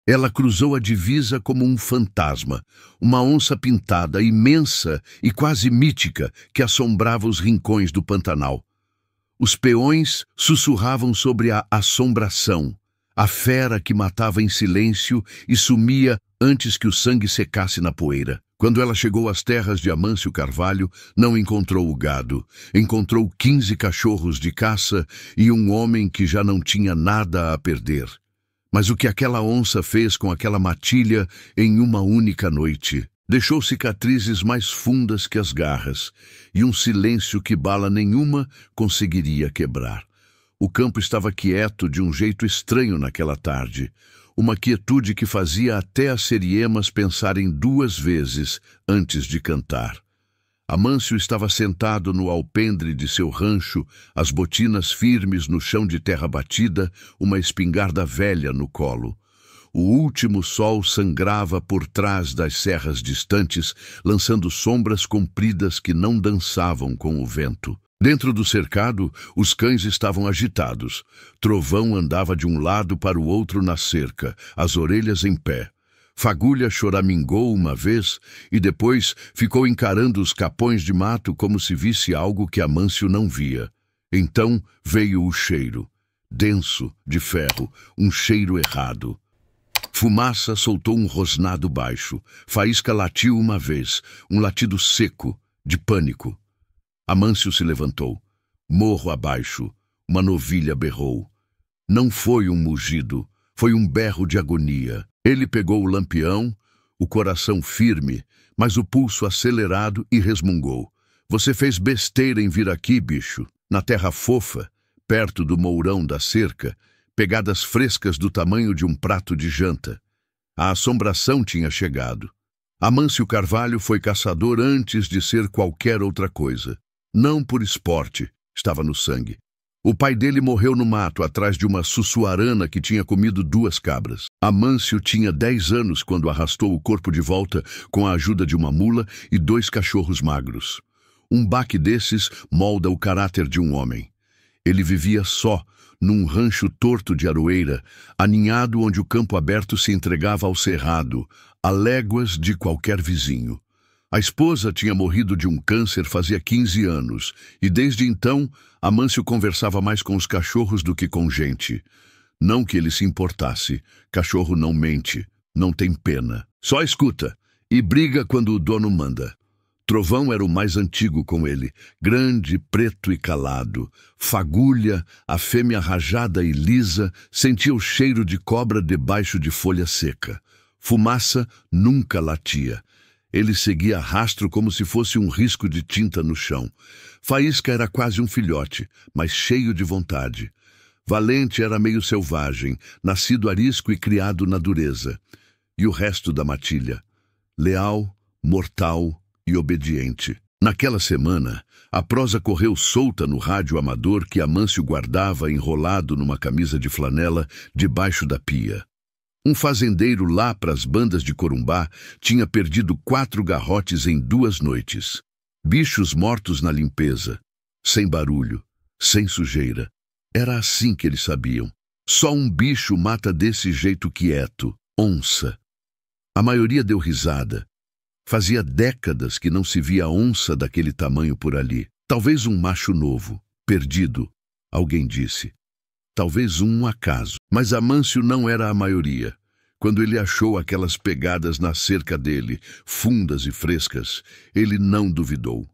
Ela cruzou a divisa como um fantasma, uma onça pintada, imensa e quase mítica, que assombrava os rincões do Pantanal. Os peões sussurravam sobre a assombração, a fera que matava em silêncio e sumia antes que o sangue secasse na poeira. Quando ela chegou às terras de Amâncio Carvalho, não encontrou o gado. Encontrou 15 cachorros de caça e um homem que já não tinha nada a perder. Mas o que aquela onça fez com aquela matilha em uma única noite? Deixou cicatrizes mais fundas que as garras, e um silêncio que bala nenhuma conseguiria quebrar. O campo estava quieto de um jeito estranho naquela tarde, uma quietude que fazia até as seriemas pensarem 2 vezes antes de cantar. Amâncio estava sentado no alpendre de seu rancho, as botinas firmes no chão de terra batida, uma espingarda velha no colo. O último sol sangrava por trás das serras distantes, lançando sombras compridas que não dançavam com o vento. Dentro do cercado, os cães estavam agitados. Trovão andava de um lado para o outro na cerca, as orelhas em pé. Fagulha choramingou uma vez e depois ficou encarando os capões de mato como se visse algo que Amâncio não via. Então veio o cheiro, denso, de ferro, um cheiro errado. Fumaça soltou um rosnado baixo. Faísca latiu uma vez, um latido seco, de pânico. Amâncio se levantou. Morro abaixo, uma novilha berrou. Não foi um mugido, foi um berro de agonia. Ele pegou o lampião, o coração firme, mas o pulso acelerado e resmungou. Você fez besteira em vir aqui, bicho, na terra fofa, perto do mourão da cerca, pegadas frescas do tamanho de um prato de janta. A assombração tinha chegado. Amâncio Carvalho foi caçador antes de ser qualquer outra coisa. Não por esporte, estava no sangue. O pai dele morreu no mato, atrás de uma sussuarana que tinha comido 2 cabras. Amâncio tinha 10 anos quando arrastou o corpo de volta com a ajuda de uma mula e 2 cachorros magros. Um baque desses molda o caráter de um homem. Ele vivia só, num rancho torto de aroeira, aninhado onde o campo aberto se entregava ao cerrado, a léguas de qualquer vizinho. A esposa tinha morrido de um câncer fazia 15 anos, e desde então Amâncio conversava mais com os cachorros do que com gente. Não que ele se importasse, cachorro não mente, não tem pena, só escuta, e briga quando o dono manda. Trovão era o mais antigo com ele, grande, preto e calado. Fagulha, a fêmea rajada e lisa, sentia o cheiro de cobra debaixo de folha seca. Fumaça nunca latia. Ele seguia rastro como se fosse um risco de tinta no chão. Faísca era quase um filhote, mas cheio de vontade. Valente era meio selvagem, nascido arisco e criado na dureza. E o resto da matilha? Leal, mortal e obediente. Naquela semana, a prosa correu solta no rádio amador que Amâncio guardava enrolado numa camisa de flanela debaixo da pia. Um fazendeiro lá para as bandas de Corumbá tinha perdido 4 garrotes em 2 noites. Bichos mortos na limpeza, sem barulho, sem sujeira. Era assim que eles sabiam. Só um bicho mata desse jeito quieto, onça. A maioria deu risada. Fazia décadas que não se via onça daquele tamanho por ali. Talvez um macho novo, perdido, alguém disse. Talvez um acaso. Mas Amâncio não era a maioria. Quando ele achou aquelas pegadas na cerca dele, fundas e frescas, ele não duvidou.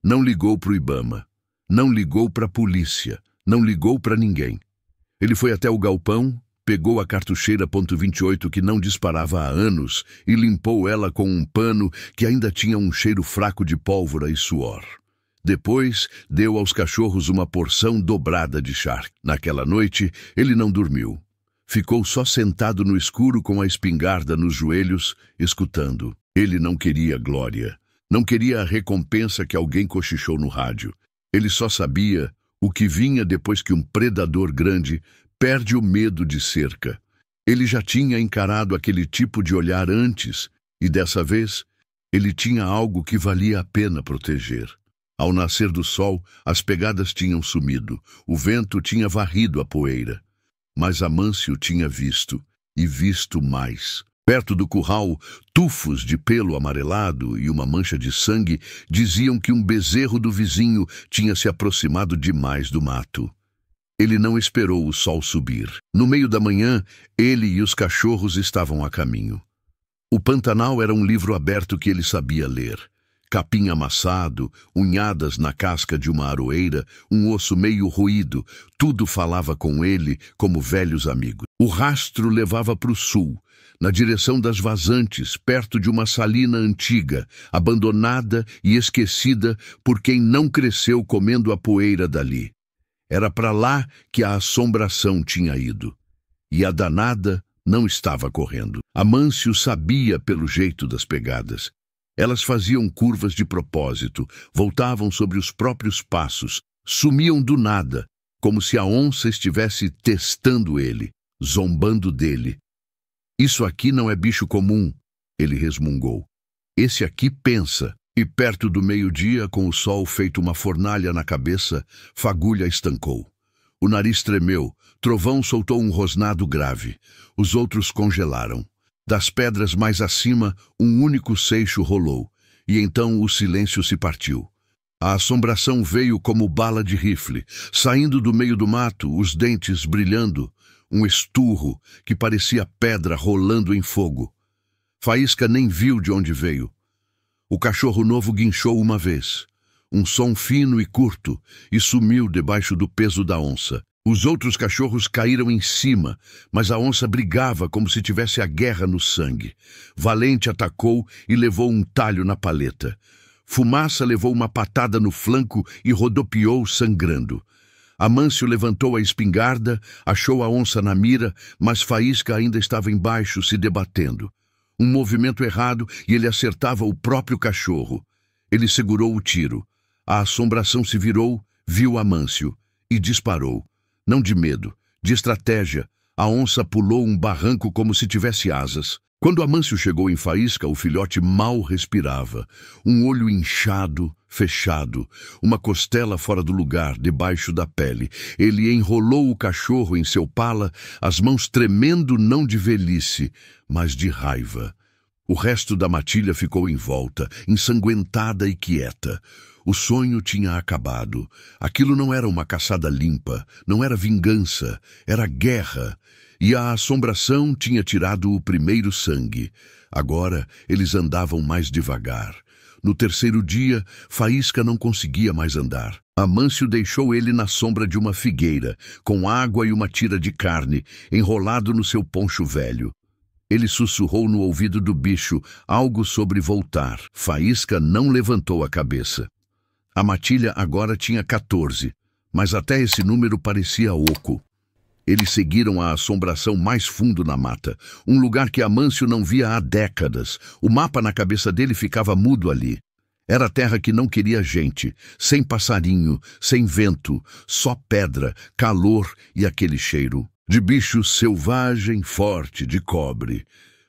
Não ligou para o Ibama. Não ligou para a polícia. Não ligou para ninguém. Ele foi até o galpão, pegou a cartucheira .28 que não disparava há anos e limpou ela com um pano que ainda tinha um cheiro fraco de pólvora e suor. Depois, deu aos cachorros uma porção dobrada de charque. Naquela noite, ele não dormiu. Ficou só sentado no escuro com a espingarda nos joelhos, escutando. Ele não queria glória. Não queria a recompensa que alguém cochichou no rádio. Ele só sabia o que vinha depois que um predador grande perde o medo de cerca. Ele já tinha encarado aquele tipo de olhar antes, e dessa vez, ele tinha algo que valia a pena proteger. Ao nascer do sol, as pegadas tinham sumido, o vento tinha varrido a poeira. Mas Amâncio tinha visto, e visto mais. Perto do curral, tufos de pelo amarelado e uma mancha de sangue diziam que um bezerro do vizinho tinha se aproximado demais do mato. Ele não esperou o sol subir. No meio da manhã, ele e os cachorros estavam a caminho. O Pantanal era um livro aberto que ele sabia ler. Capim amassado, unhadas na casca de uma aroeira, um osso meio roído, tudo falava com ele como velhos amigos. O rastro levava para o sul, na direção das vazantes, perto de uma salina antiga, abandonada e esquecida por quem não cresceu comendo a poeira dali. Era para lá que a assombração tinha ido. E a danada não estava correndo. Amâncio sabia pelo jeito das pegadas. Elas faziam curvas de propósito, voltavam sobre os próprios passos, sumiam do nada, como se a onça estivesse testando ele, zombando dele. Isso aqui não é bicho comum, ele resmungou. Esse aqui pensa. E perto do meio-dia, com o sol feito uma fornalha na cabeça, Fagulha estancou. O nariz tremeu, Trovão soltou um rosnado grave. Os outros congelaram. Das pedras mais acima, um único seixo rolou, e então o silêncio se partiu. A assombração veio como bala de rifle, saindo do meio do mato, os dentes brilhando, um esturro que parecia pedra rolando em fogo. Faísca nem viu de onde veio. O cachorro novo guinchou uma vez, um som fino e curto, e sumiu debaixo do peso da onça. Os outros cachorros caíram em cima, mas a onça brigava como se tivesse a guerra no sangue. Valente atacou e levou um talho na paleta. Fumaça levou uma patada no flanco e rodopiou sangrando. Amâncio levantou a espingarda, achou a onça na mira, mas Faísca ainda estava embaixo, se debatendo. Um movimento errado e ele acertava o próprio cachorro. Ele segurou o tiro. A assombração se virou, viu Amâncio e disparou. Não de medo, de estratégia. A onça pulou um barranco como se tivesse asas. Quando Amâncio chegou em Faísca, o filhote mal respirava. Um olho inchado, fechado, uma costela fora do lugar, debaixo da pele. Ele enrolou o cachorro em seu pala, as mãos tremendo não de velhice, mas de raiva. O resto da matilha ficou em volta, ensanguentada e quieta. O sonho tinha acabado. Aquilo não era uma caçada limpa, não era vingança, era guerra. E a assombração tinha tirado o primeiro sangue. Agora eles andavam mais devagar. No terceiro dia, Faísca não conseguia mais andar. Amâncio deixou ele na sombra de uma figueira, com água e uma tira de carne, enrolado no seu poncho velho. Ele sussurrou no ouvido do bicho algo sobre voltar. Faísca não levantou a cabeça. A matilha agora tinha 14, mas até esse número parecia oco. Eles seguiram a assombração mais fundo na mata, um lugar que Amâncio não via há décadas. O mapa na cabeça dele ficava mudo ali. Era terra que não queria gente, sem passarinho, sem vento, só pedra, calor e aquele cheiro de bicho selvagem, forte, de cobre.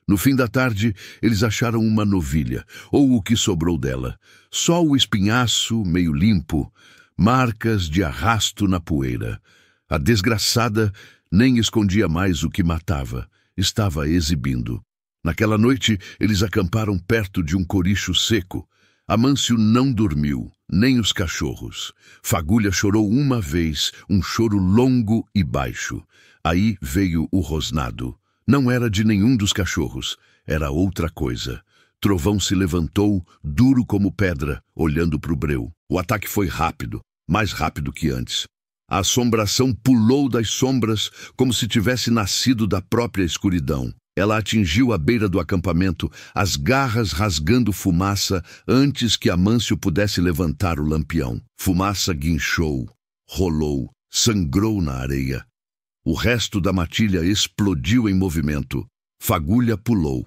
No fim da tarde, eles acharam uma novilha, ou o que sobrou dela. Só o espinhaço, meio limpo, marcas de arrasto na poeira. A desgraçada nem escondia mais o que matava, estava exibindo. Naquela noite, eles acamparam perto de um coricho seco. Amâncio não dormiu, nem os cachorros. Fagulha chorou uma vez, um choro longo e baixo. Aí veio o rosnado. Não era de nenhum dos cachorros, era outra coisa. Trovão se levantou, duro como pedra, olhando para o breu. O ataque foi rápido, mais rápido que antes. A assombração pulou das sombras como se tivesse nascido da própria escuridão. Ela atingiu a beira do acampamento, as garras rasgando fumaça antes que Amâncio pudesse levantar o lampião. Fumaça guinchou, rolou, sangrou na areia. O resto da matilha explodiu em movimento. Fagulha pulou.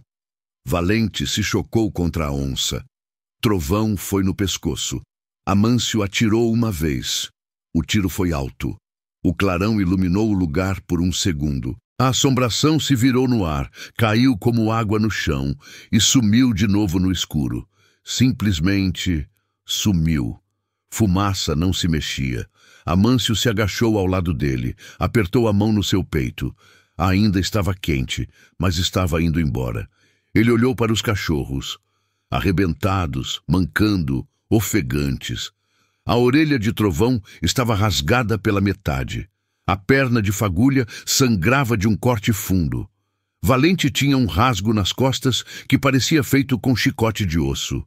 Valente se chocou contra a onça. Trovão foi no pescoço. Amâncio atirou uma vez. O tiro foi alto. O clarão iluminou o lugar por um segundo. A assombração se virou no ar, caiu como água no chão e sumiu de novo no escuro. Simplesmente sumiu. Fumaça não se mexia. Amâncio se agachou ao lado dele, apertou a mão no seu peito. Ainda estava quente, mas estava indo embora. Ele olhou para os cachorros, arrebentados, mancando, ofegantes. A orelha de Trovão estava rasgada pela metade. A perna de Fagulha sangrava de um corte fundo. Valente tinha um rasgo nas costas que parecia feito com chicote de osso.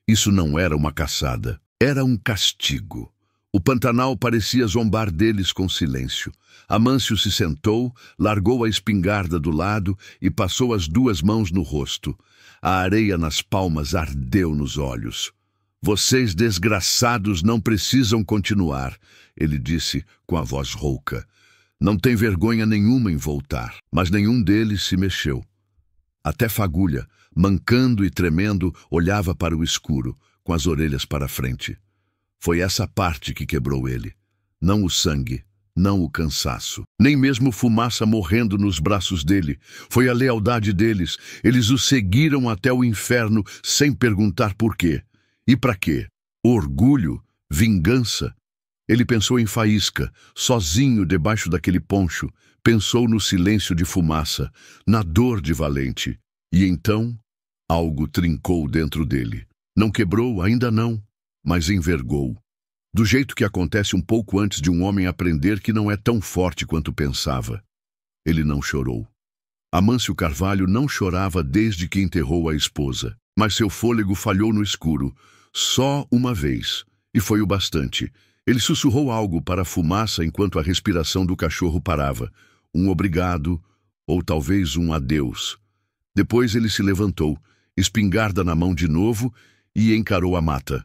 Isso não era uma caçada, era um castigo. O Pantanal parecia zombar deles com silêncio. Amâncio se sentou, largou a espingarda do lado e passou as duas mãos no rosto. A areia nas palmas ardeu nos olhos. Vocês, desgraçados, não precisam continuar, ele disse com a voz rouca. Não tem vergonha nenhuma em voltar. Mas nenhum deles se mexeu. Até Fagulha, mancando e tremendo, olhava para o escuro, com as orelhas para frente. Foi essa parte que quebrou ele. Não o sangue, não o cansaço, nem mesmo Fumaça morrendo nos braços dele. Foi a lealdade deles. Eles o seguiram até o inferno sem perguntar por quê. E para quê? Orgulho? Vingança? Ele pensou em Faísca, sozinho debaixo daquele poncho. Pensou no silêncio de Fumaça, na dor de Valente. E então, algo trincou dentro dele. Não quebrou, ainda não, mas envergou. Do jeito que acontece um pouco antes de um homem aprender que não é tão forte quanto pensava. Ele não chorou. Amâncio Carvalho não chorava desde que enterrou a esposa, mas seu fôlego falhou no escuro, só uma vez, e foi o bastante. Ele sussurrou algo para a Fumaça enquanto a respiração do cachorro parava, um obrigado, ou talvez um adeus. Depois ele se levantou, espingarda na mão de novo, e encarou a mata.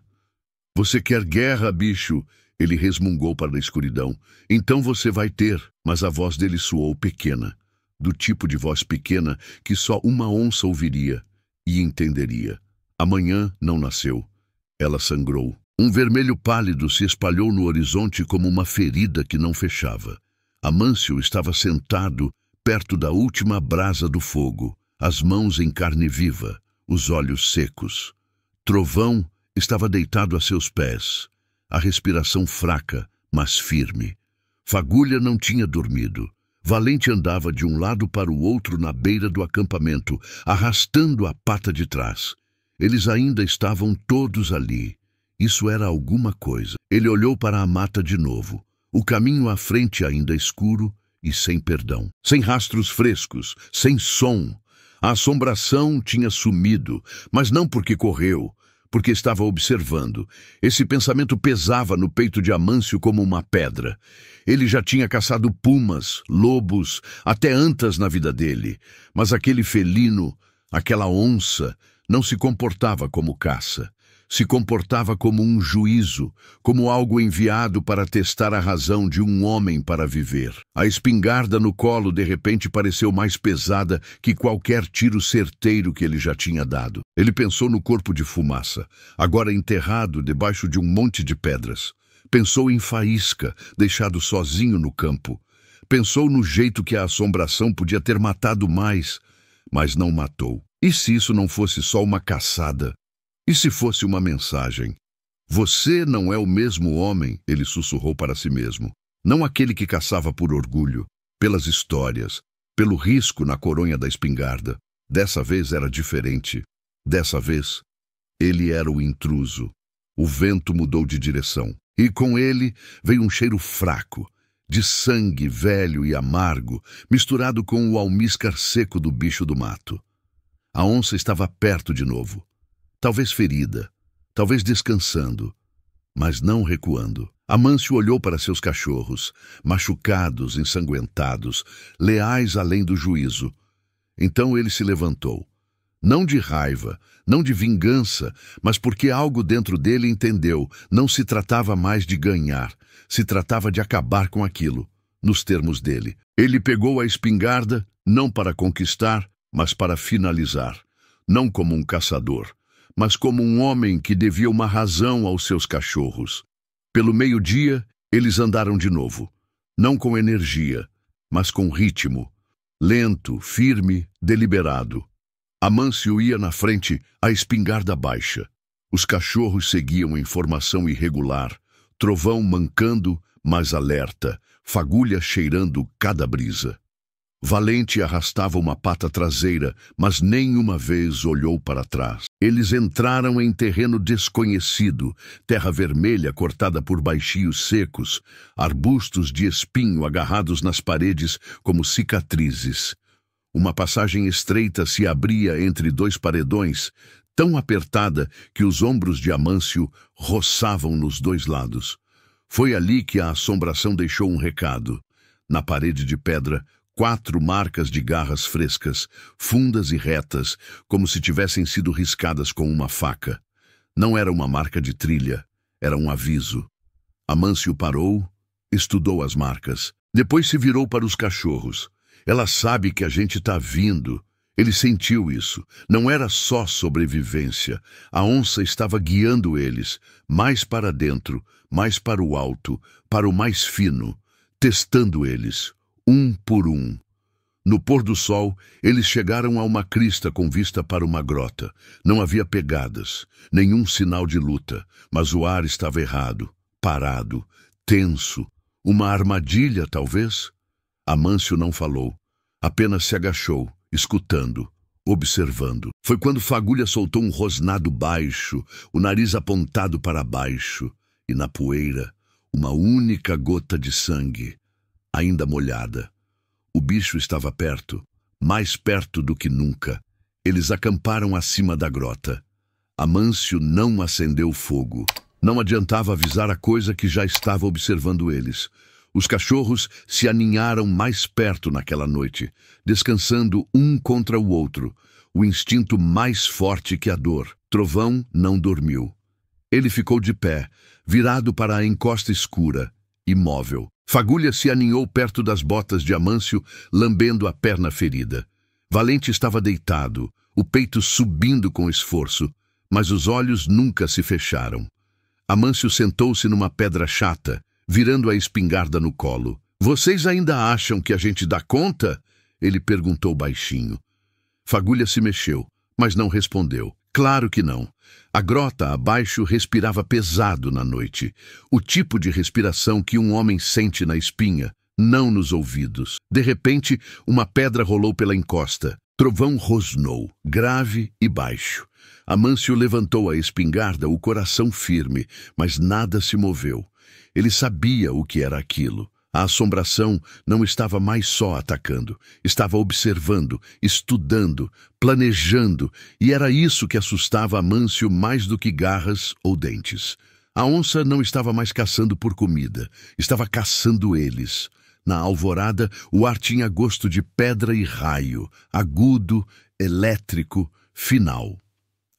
Você quer guerra, bicho? Ele resmungou para a escuridão. Então você vai ter, mas a voz dele soou pequena, do tipo de voz pequena que só uma onça ouviria e entenderia. Amanhã não nasceu. Ela sangrou. Um vermelho pálido se espalhou no horizonte como uma ferida que não fechava. Amâncio estava sentado perto da última brasa do fogo, as mãos em carne viva, os olhos secos. Trovão estava deitado a seus pés, a respiração fraca, mas firme. Fagulha não tinha dormido. Valente andava de um lado para o outro na beira do acampamento, arrastando a pata de trás. Eles ainda estavam todos ali. Isso era alguma coisa. Ele olhou para a mata de novo. O caminho à frente ainda escuro e sem perdão. Sem rastros frescos, sem som. A assombração tinha sumido, mas não porque correu, porque estava observando. Esse pensamento pesava no peito de Amâncio como uma pedra. Ele já tinha caçado pumas, lobos, até antas na vida dele. Mas aquele felino, aquela onça, não se comportava como caça. Se comportava como um juízo, como algo enviado para testar a razão de um homem para viver. A espingarda no colo de repente pareceu mais pesada que qualquer tiro certeiro que ele já tinha dado. Ele pensou no corpo de Fumaça, agora enterrado debaixo de um monte de pedras. Pensou em Faísca, deixado sozinho no campo. Pensou no jeito que a assombração podia ter matado mais, mas não matou. E se isso não fosse só uma caçada? E se fosse uma mensagem? Você não é o mesmo homem, ele sussurrou para si mesmo. Não aquele que caçava por orgulho, pelas histórias, pelo risco na coronha da espingarda. Dessa vez era diferente. Dessa vez, ele era o intruso. O vento mudou de direção. E com ele veio um cheiro fraco, de sangue velho e amargo, misturado com o almíscar seco do bicho do mato. A onça estava perto de novo. Talvez ferida, talvez descansando, mas não recuando. Amâncio olhou para seus cachorros, machucados, ensanguentados, leais além do juízo. Então ele se levantou. Não de raiva, não de vingança, mas porque algo dentro dele entendeu. Não se tratava mais de ganhar, se tratava de acabar com aquilo, nos termos dele. Ele pegou a espingarda, não para conquistar, mas para finalizar. Não como um caçador, mas como um homem que devia uma razão aos seus cachorros. Pelo meio-dia, eles andaram de novo. Não com energia, mas com ritmo. Lento, firme, deliberado. Amâncio ia na frente, a espingarda baixa. Os cachorros seguiam em formação irregular. Trovão mancando, mas alerta. Fagulha cheirando cada brisa. Valente arrastava uma pata traseira, mas nenhuma vez olhou para trás. Eles entraram em terreno desconhecido, terra vermelha cortada por baixios secos, arbustos de espinho agarrados nas paredes como cicatrizes. Uma passagem estreita se abria entre dois paredões, tão apertada que os ombros de Amâncio roçavam nos dois lados. Foi ali que a assombração deixou um recado. Na parede de pedra, 4 marcas de garras frescas, fundas e retas, como se tivessem sido riscadas com uma faca. Não era uma marca de trilha, era um aviso. Amâncio parou, estudou as marcas. Depois se virou para os cachorros. Ela sabe que a gente está vindo. Ele sentiu isso. Não era só sobrevivência. A onça estava guiando eles, mais para dentro, mais para o alto, para o mais fino, testando eles, um por um. No pôr do sol, eles chegaram a uma crista com vista para uma grota. Não havia pegadas, nenhum sinal de luta, mas o ar estava errado, parado, tenso. Uma armadilha, talvez? Amâncio não falou, apenas se agachou, escutando, observando. Foi quando Fagulha soltou um rosnado baixo, o nariz apontado para baixo, e na poeira, uma única gota de sangue, ainda molhada. O bicho estava perto, mais perto do que nunca. Eles acamparam acima da grota. Amâncio não acendeu fogo. Não adiantava avisar a coisa que já estava observando eles. Os cachorros se aninharam mais perto naquela noite, descansando um contra o outro, o instinto mais forte que a dor. Trovão não dormiu. Ele ficou de pé, virado para a encosta escura, imóvel. Fagulha se aninhou perto das botas de Amâncio, lambendo a perna ferida. Valente estava deitado, o peito subindo com esforço, mas os olhos nunca se fecharam. Amâncio sentou-se numa pedra chata, virando a espingarda no colo. "Vocês ainda acham que a gente dá conta?" Ele perguntou baixinho. Fagulha se mexeu, mas não respondeu. Claro que não. A grota abaixo respirava pesado na noite. O tipo de respiração que um homem sente na espinha, não nos ouvidos. De repente, uma pedra rolou pela encosta. Trovão rosnou, grave e baixo. Amâncio levantou a espingarda, o coração firme, mas nada se moveu. Ele sabia o que era aquilo. A assombração não estava mais só atacando, estava observando, estudando, planejando, e era isso que assustava Amâncio mais do que garras ou dentes. A onça não estava mais caçando por comida, estava caçando eles. Na alvorada, o ar tinha gosto de pedra e raio, agudo, elétrico, final.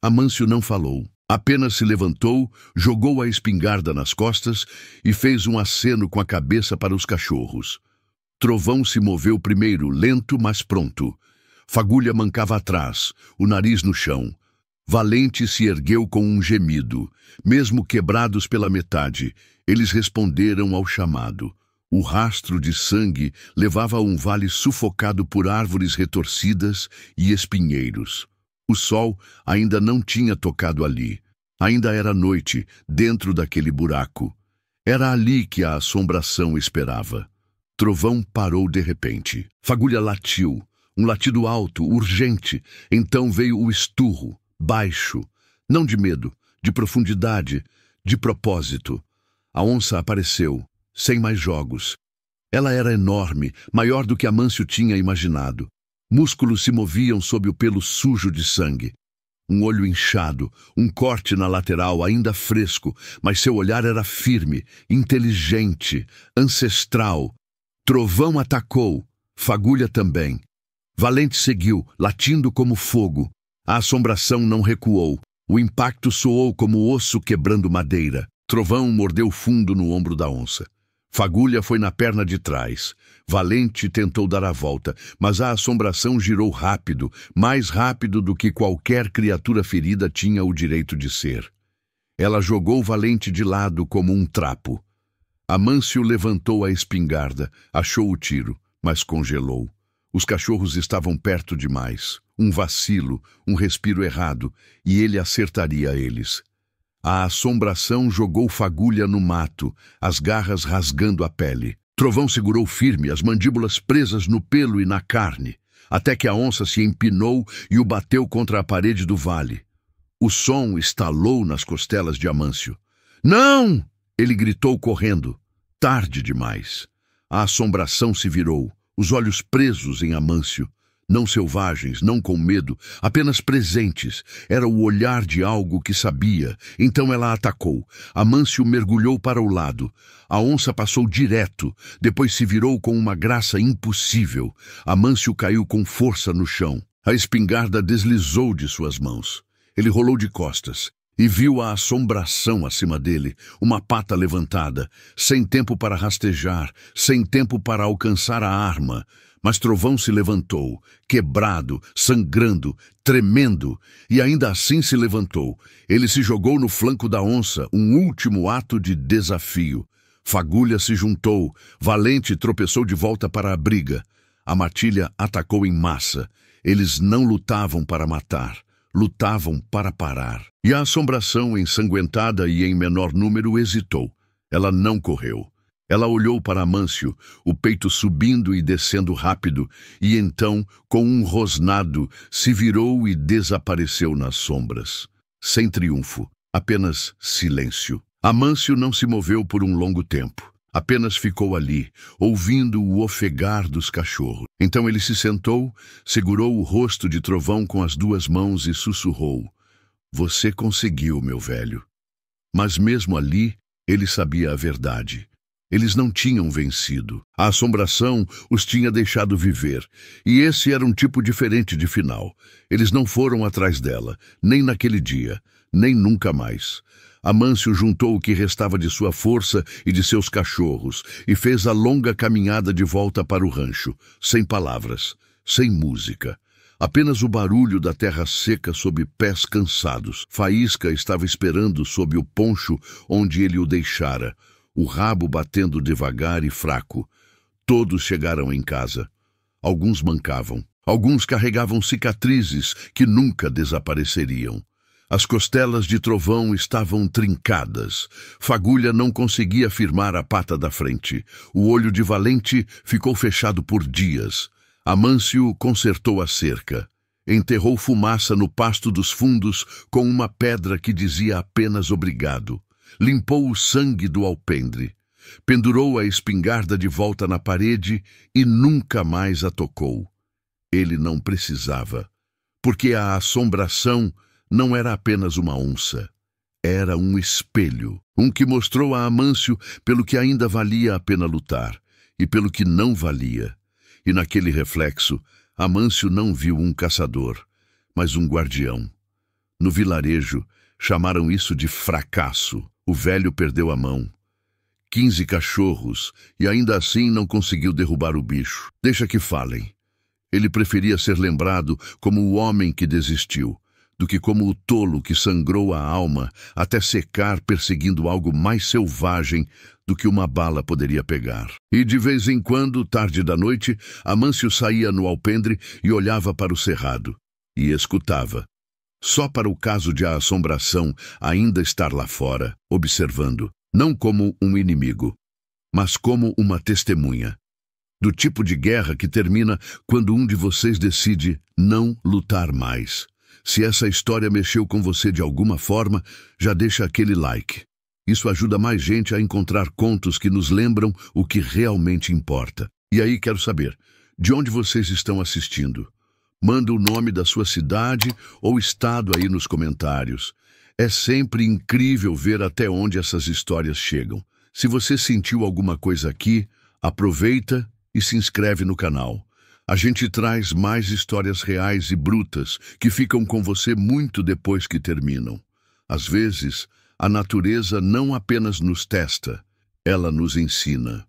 Amâncio não falou. Apenas se levantou, jogou a espingarda nas costas e fez um aceno com a cabeça para os cachorros. Trovão se moveu primeiro, lento, mas pronto. Fagulha mancava atrás, o nariz no chão. Valente se ergueu com um gemido. Mesmo quebrados pela metade, eles responderam ao chamado. O rastro de sangue levava a um vale sufocado por árvores retorcidas e espinheiros. O sol ainda não tinha tocado ali. Ainda era noite, dentro daquele buraco. Era ali que a assombração esperava. Trovão parou de repente. Fagulha latiu, um latido alto, urgente. Então veio o esturro, baixo. Não de medo, de profundidade, de propósito. A onça apareceu, sem mais jogos. Ela era enorme, maior do que Amâncio tinha imaginado. Músculos se moviam sob o pelo sujo de sangue. Um olho inchado, um corte na lateral ainda fresco, mas seu olhar era firme, inteligente, ancestral. Trovão atacou, Fagulha também. Valente seguiu, latindo como fogo. A assombração não recuou. O impacto soou como osso quebrando madeira. Trovão mordeu fundo no ombro da onça. Fagulha foi na perna de trás. Valente tentou dar a volta, mas a assombração girou rápido, mais rápido do que qualquer criatura ferida tinha o direito de ser. Ela jogou Valente de lado como um trapo. Amâncio levantou a espingarda, achou o tiro, mas congelou. Os cachorros estavam perto demais. Um vacilo, um respiro errado, e ele acertaria eles. A assombração jogou Fagulha no mato, as garras rasgando a pele. Trovão segurou firme, as mandíbulas presas no pelo e na carne, até que a onça se empinou e o bateu contra a parede do vale. O som estalou nas costelas de Amâncio. "Não!" ele gritou correndo. Tarde demais. A assombração se virou, os olhos presos em Amâncio. Não selvagens, não com medo, apenas presentes. Era o olhar de algo que sabia. Então ela atacou. Amâncio mergulhou para o lado. A onça passou direto, depois se virou com uma graça impossível. Amâncio caiu com força no chão. A espingarda deslizou de suas mãos. Ele rolou de costas e viu a assombração acima dele, uma pata levantada, sem tempo para rastejar, sem tempo para alcançar a arma. Mas Trovão se levantou, quebrado, sangrando, tremendo, e ainda assim se levantou. Ele se jogou no flanco da onça, um último ato de desafio. Fagulha se juntou, Valente tropeçou de volta para a briga. A matilha atacou em massa. Eles não lutavam para matar, lutavam para parar. E a assombração, ensanguentada e em menor número, hesitou. Ela não correu. Ela olhou para Amâncio, o peito subindo e descendo rápido, e então, com um rosnado, se virou e desapareceu nas sombras. Sem triunfo, apenas silêncio. Amâncio não se moveu por um longo tempo. Apenas ficou ali, ouvindo o ofegar dos cachorros. Então ele se sentou, segurou o rosto de Trovão com as duas mãos e sussurrou: "Você conseguiu, meu velho." Mas mesmo ali, ele sabia a verdade. Eles não tinham vencido. A assombração os tinha deixado viver, e esse era um tipo diferente de final. Eles não foram atrás dela, nem naquele dia, nem nunca mais. Amâncio juntou o que restava de sua força e de seus cachorros, e fez a longa caminhada de volta para o rancho, sem palavras, sem música. Apenas o barulho da terra seca sob pés cansados. Faísca estava esperando sob o poncho onde ele o deixara, o rabo batendo devagar e fraco. Todos chegaram em casa. Alguns mancavam. Alguns carregavam cicatrizes que nunca desapareceriam. As costelas de Trovão estavam trincadas. Fagulha não conseguia firmar a pata da frente. O olho de Valente ficou fechado por dias. Amâncio consertou a cerca. Enterrou fumaça no pasto dos fundos com uma pedra que dizia apenas obrigado. Limpou o sangue do alpendre. Pendurou a espingarda de volta na parede e nunca mais a tocou. Ele não precisava, porque a assombração não era apenas uma onça. Era um espelho, um que mostrou a Amâncio pelo que ainda valia a pena lutar e pelo que não valia. E naquele reflexo, Amâncio não viu um caçador, mas um guardião. No vilarejo, chamaram isso de fracasso. O velho perdeu a mão. 15 cachorros, e ainda assim não conseguiu derrubar o bicho. Deixa que falem. Ele preferia ser lembrado como o homem que desistiu, do que como o tolo que sangrou a alma até secar perseguindo algo mais selvagem do que uma bala poderia pegar. E de vez em quando, tarde da noite, Amâncio saía no alpendre e olhava para o cerrado. E escutava. Só para o caso de a assombração ainda estar lá fora, observando, não como um inimigo, mas como uma testemunha. Do tipo de guerra que termina quando um de vocês decide não lutar mais. Se essa história mexeu com você de alguma forma, já deixa aquele like. Isso ajuda mais gente a encontrar contos que nos lembram o que realmente importa. E aí quero saber, de onde vocês estão assistindo? Manda o nome da sua cidade ou estado aí nos comentários. É sempre incrível ver até onde essas histórias chegam. Se você sentiu alguma coisa aqui, aproveita e se inscreve no canal. A gente traz mais histórias reais e brutas que ficam com você muito depois que terminam. Às vezes, a natureza não apenas nos testa, ela nos ensina.